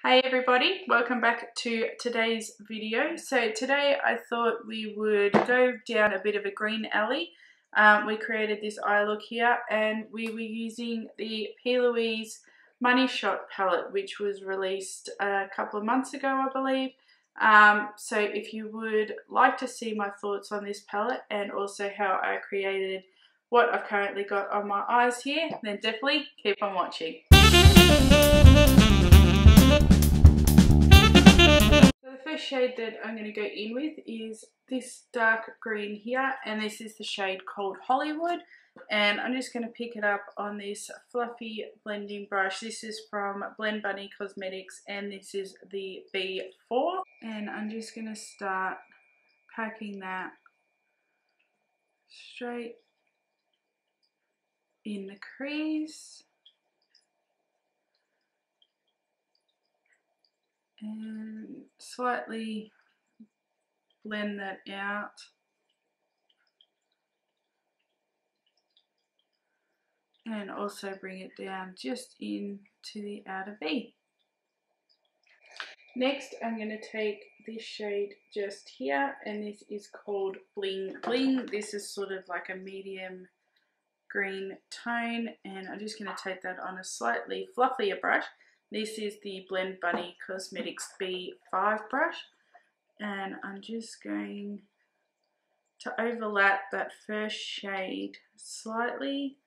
Hey everybody, welcome back to today's video. So today I thought we would go down a bit of a green alley. We created this eye look here and we were using the P.Louise Money Shot palette, which was released a couple of months ago, I believe. So if you would like to see my thoughts on this palette and also how I created what I've currently got on my eyes here, then definitely keep on watching. So the first shade that I'm going to go in with is this dark green here, and this is the shade called Hollywood, and I'm just going to pick it up on this fluffy blending brush. This is from Blend Bunny Cosmetics and this is the B4, and I'm just going to start packing that straight in the crease. And slightly blend that out. And also bring it down just into the outer V. Next, I'm going to take this shade just here, and this is called Bling Bling. This is sort of like a medium green tone, and I'm just going to take that on a slightly fluffier brush. This is the Blend Bunny Cosmetics B5 brush, and I'm just going to overlap that first shade slightly,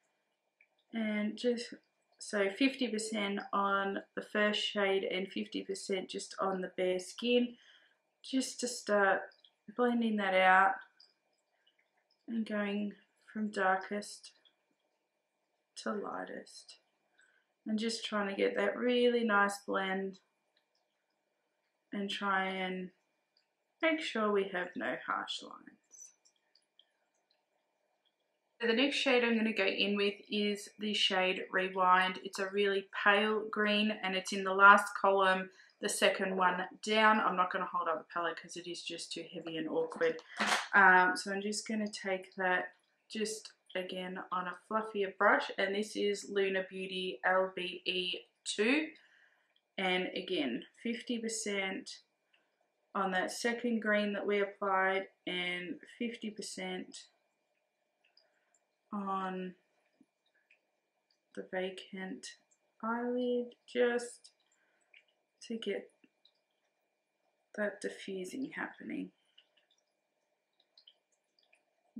and just so 50% on the first shade and 50% just on the bare skin, just to start blending that out and going from darkest to lightest. And just trying to get that really nice blend and try and make sure we have no harsh lines. So the next shade I'm going to go in with is the shade Rewind. It's a really pale green and it's in the last column, the second one down. I'm not going to hold up the palette because it is just too heavy and awkward. So I'm just going to take that just again on a fluffier brush, and this is Lunar Beauty LBE2, and again 50% on that second green that we applied and 50% on the vacant eyelid, just to get that diffusing happening.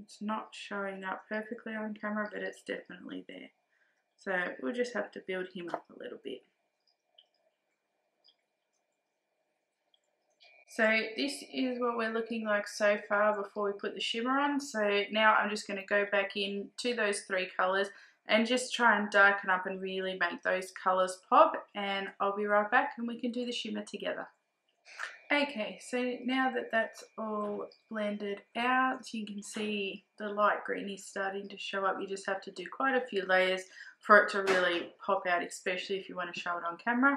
It's not showing up perfectly on camera, but it's definitely there. So we'll just have to build him up a little bit. So this is what we're looking like so far before we put the shimmer on. So now I'm just going to go back in to those three colours and just try and darken up and really make those colours pop, and I'll be right back and we can do the shimmer together. Okay, so now that that's all blended out, you can see the light green is starting to show up. You just have to do quite a few layers for it to really pop out, especially if you want to show it on camera.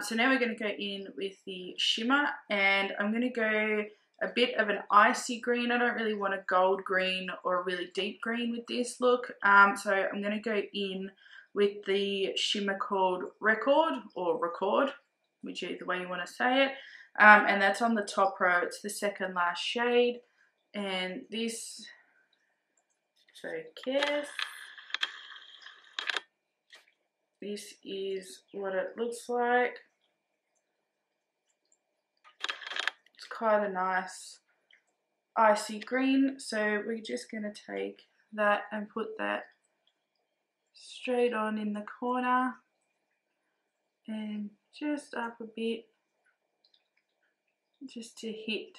So now we're going to go in with the shimmer, and I'm going to go a bit of an icy green. I don't really want a gold green or a really deep green with this look. So I'm going to go in with the shimmer called Record, or Record, whichever way you want to say it. And that's on the top row. It's the second last shade, and this, focus, this is what it looks like. It's quite a nice icy green, so we're just going to take that and put that straight on in the corner and just up a bit, just to hit,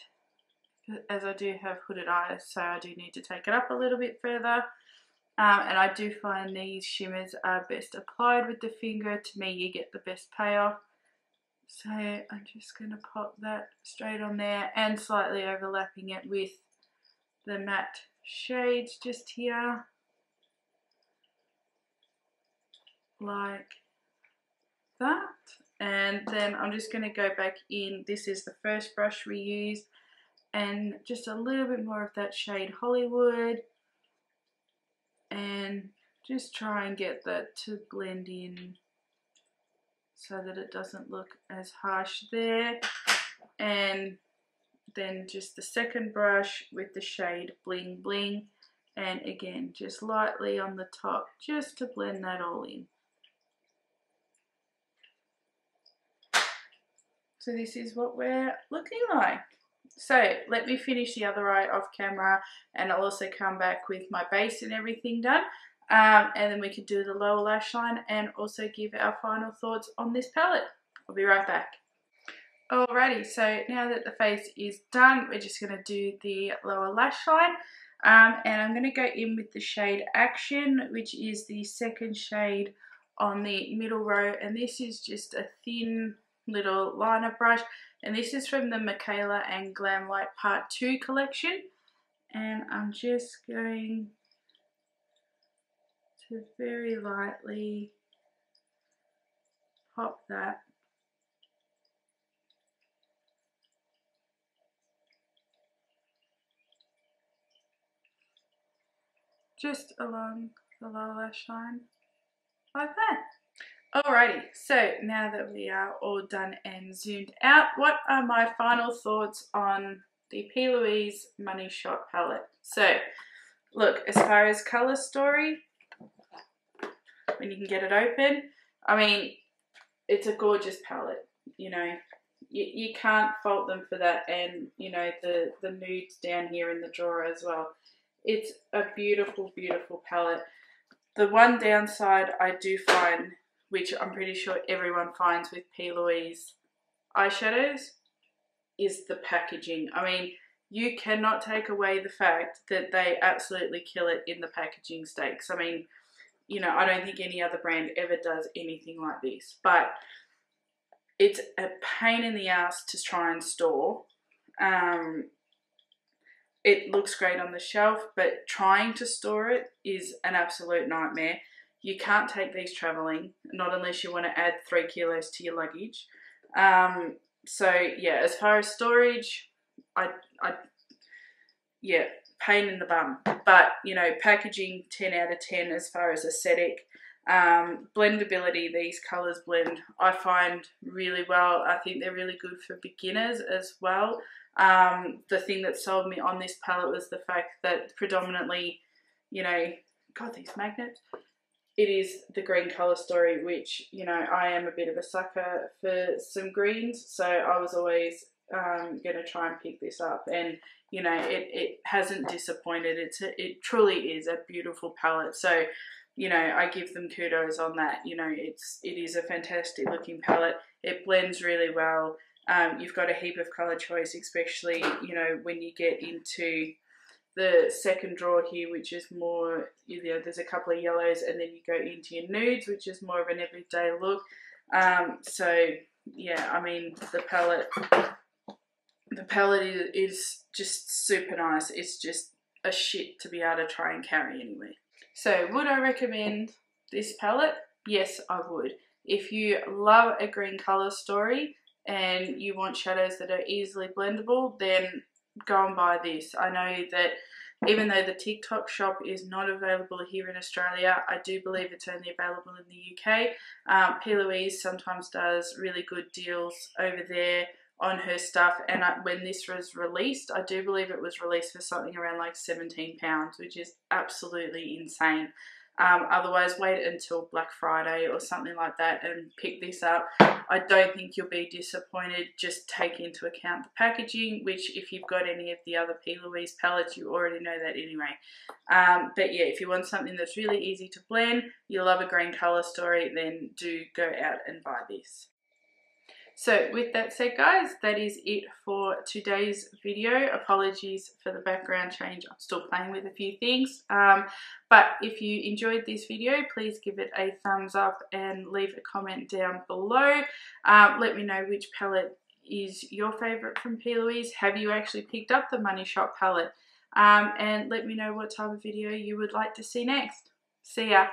as I do have hooded eyes, so I do need to take it up a little bit further. And I do find these shimmers are best applied with the finger. To me, you get the best payoff. So I'm just going to pop that straight on there and slightly overlapping it with the matte shades just here, like that. And then I'm just going to go back in. This is the first brush we used, and just a little bit more of that shade Hollywood, and just try and get that to blend in so that it doesn't look as harsh there. And then just the second brush with the shade Bling Bling, and again just lightly on the top just to blend that all in. So this is what we're looking like. So let me finish the other eye off camera, and I'll also come back with my base and everything done, and then we can do the lower lash line and also give our final thoughts on this palette. I'll be right back. Alrighty, so now that the face is done, we're just going to do the lower lash line, and I'm going to go in with the shade Action, which is the second shade on the middle row, and this is just a thin little liner brush, and this is from the Michaela and Glam Light Part 2 collection, and I'm just going to very lightly pop that just along the lower lash line like that. Alrighty, so now that we are all done and zoomed out, what are my final thoughts on the P.Louise Money Shot palette? So, look, as far as colour story, when you can get it open, I mean, it's a gorgeous palette, you know. You can't fault them for that, and, you know, the nudes down here in the drawer as well. It's a beautiful, beautiful palette. The one downside I do find, which I'm pretty sure everyone finds with P.Louise eyeshadows, is the packaging. I mean, you cannot take away the fact that they absolutely kill it in the packaging stakes. I mean, you know, I don't think any other brand ever does anything like this, but it's a pain in the ass to try and store. It looks great on the shelf, but trying to store it is an absolute nightmare. You can't take these traveling, not unless you want to add 3 kilos to your luggage. So yeah, as far as storage, yeah, pain in the bum. But, you know, packaging, 10 out of 10 as far as aesthetic. Blendability, these colours blend, I find really well. I think they're really good for beginners as well. The thing that sold me on this palette was the fact that predominantly, you know, God, these magnets, it is the green colour story, which, you know, I am a bit of a sucker for some greens, so I was always going to try and pick this up, and, you know, it hasn't disappointed. It truly is a beautiful palette, so, you know, I give them kudos on that. You know, it is a fantastic looking palette. It blends really well. You've got a heap of colour choice, especially, you know, when you get into the second drawer here, which is more, you know, there's a couple of yellows, and then you go into your nudes, which is more of an everyday look. So yeah, I mean, the palette is just super nice. It's just a shit to be able to try and carry anyway. So would I recommend this palette? Yes, I would. If you love a green colour story and you want shadows that are easily blendable, then go and buy this. I know that even though the Tik Tok shop is not available here in Australia, I do believe it's only available in the UK. P.Louise sometimes does really good deals over there on her stuff, and when this was released, I do believe it was released for something around like £17, which is absolutely insane. Otherwise, wait until Black Friday or something like that and pick this up. I don't think you'll be disappointed. Just take into account the packaging, which if you've got any of the other P.Louise palettes, you already know that anyway. But yeah, if you want something that's really easy to blend, you love a green colour story, then do go out and buy this. So with that said, guys, that is it for today's video. Apologies for the background change. I'm still playing with a few things. But if you enjoyed this video, please give it a thumbs up and leave a comment down below. Let me know which palette is your favourite from P.Louise. Have you actually picked up the Money Shot palette? And let me know what type of video you would like to see next. See ya.